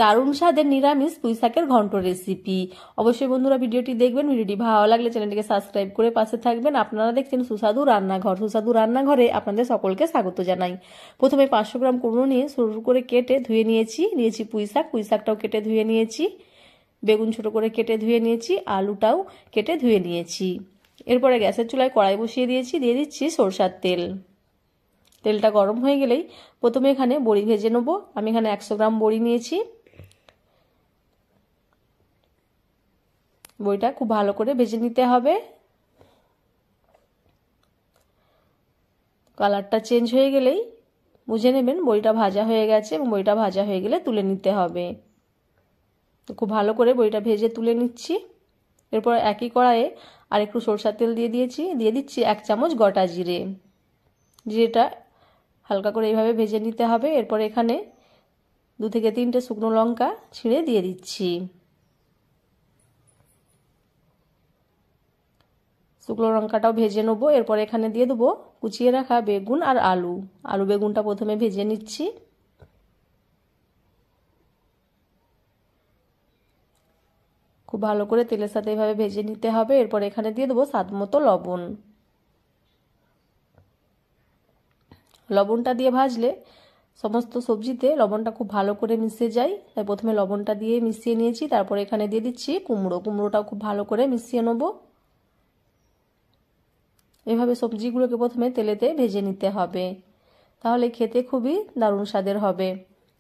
দারুণ স্বাদের নিরামিষ পুঁইশাকের ঘন্ট রেসিপি। অবশ্যই বন্ধুরা ভিডিওটি দেখবেন। ভিডিওটি ভালো লাগলে চ্যানেলটিকে সাবস্ক্রাইব করে পাশে থাকবেন। আপনারা দেখছেন সুস্বাদু রান্নাঘর। সুস্বাদু রান্নাঘরে আপনাদের সকলকে স্বাগত জানাই। প্রথমে 500 গ্রাম কুমড়ো নিয়ে সরু করে কেটে ধুয়ে নিয়েছি পুঁইশাক। পুঁইশাকটাও কেটে ধুয়ে নিয়েছি। বেগুন ছোট করে কেটে ধুয়ে নিয়েছি। আলুটাও কেটে ধুয়ে নিয়েছি। এরপরে গ্যাসের চুলায় কড়াই বসিয়ে দিয়েছি। দিয়ে দিচ্ছি সরষার তেল। তেলটা গরম হয়ে গেলেই প্রথমে এখানে বড়ি ভেজে নেবো। আমি এখানে 100 গ্রাম বড়ি নিয়েছি। বড়িটা খুব ভালো করে ভেজে নিতে হবে। কালারটা চেঞ্জ হয়ে গেলেই বুঝে নেবেন বড়িটা ভাজা হয়ে গেছে, এবং বড়িটা ভাজা হয়ে গেলে তুলে নিতে হবে। তো খুব ভালো করে বড়িটা ভেজে তুলে নিচ্ছি। এরপর একই কড়াইয়ে আর একটু সরষের তেল দিয়ে দিচ্ছি 1 চামচ গোটা জিরে। জিরেটা হালকা করে এইভাবে ভেজে নিতে হবে। এরপর এখানে 2 থেকে 3টে শুকনো লঙ্কা ছিঁড়ে দিয়ে দিচ্ছি। শুকনো লঙ্কাটাও ভেজে নেবো। এরপর এখানে দিয়ে দেবো কুচিয়ে রাখা বেগুন আর আলু বেগুনটা প্রথমে ভেজে নিচ্ছি। খুব ভালো করে তেলের সাথে এভাবে ভেজে নিতে হবে। এরপর এখানে দিয়ে দেবো স্বাদ মতো লবণ। লবণটা দিয়ে ভাজলে সমস্ত সবজিতে লবণটা খুব ভালো করে মিশে যায়, তাই প্রথমে লবণটা দিয়ে মিশিয়ে নিয়েছি। তারপর এখানে দিয়ে দিচ্ছি কুমড়োটাও খুব ভালো করে মিশিয়ে নেবো। এভাবে সবজিগুলোকে প্রথমে তেলেতে ভেজে নিতে হবে, তাহলে খেতে খুবই দারুণ স্বাদের হবে।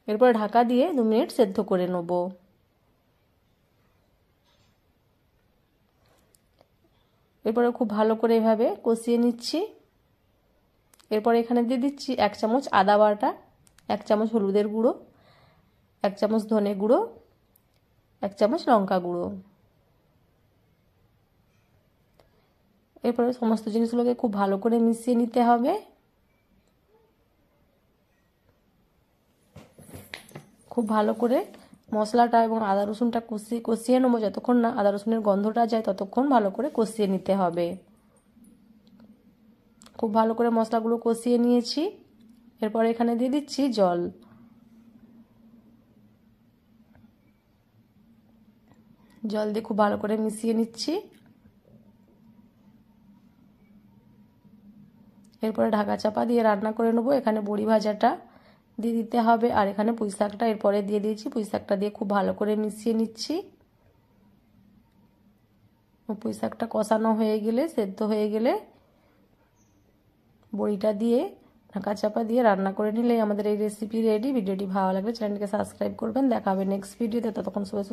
এরপর ঢাকা দিয়ে 2 মিনিট সেদ্ধ করে নেব। এরপরে খুব ভালো করে এভাবে কষিয়ে নিচ্ছি। এরপর এখানে দিয়ে দিচ্ছি 1 চামচ আদা বাটা, 1 চামচ হলুদের গুঁড়ো, 1 চামচ ধনে গুঁড়ো, 1 চামচ লঙ্কা গুঁড়ো। এরপরে সমস্ত জিনিসগুলোকে খুব ভালো করে মিশিয়ে নিতে হবে। খুব ভালো করে মশলাটা এবং আদা রসুনটা কষিয়ে নেবো। যতক্ষণ না আদা রসুনের গন্ধটা যায় ততক্ষণ ভালো করে কষিয়ে নিতে হবে। খুব ভালো করে মশলাগুলো কষিয়ে নিয়েছি। এরপর এখানে দিয়ে দিচ্ছি জল। জল দিয়ে খুব ভালো করে মিশিয়ে নিচ্ছি। এরপরে ঢাকা চাপা দিয়ে রান্না করে নেবো। এখানে বড়ি ভাজাটা দিয়ে দিতে হবে, আর এখানে পুঁইশাকটা এরপরে দিয়ে দিয়েছি। পুঁইশাকটা দিয়ে খুব ভালো করে মিশিয়ে নিচ্ছি। পুঁইশাকটা কষানো হয়ে গেলে, সেদ্ধ হয়ে গেলে বড়িটা দিয়ে ঢাকা চাপা দিয়ে রান্না করে নিলেই আমাদের এই রেসিপি রেডি। ভিডিওটি ভালো লাগলে চ্যানেলটিকে সাবস্ক্রাইব করবেন। দেখা হবে নেক্সট ভিডিওতে। ততক্ষণ সবাই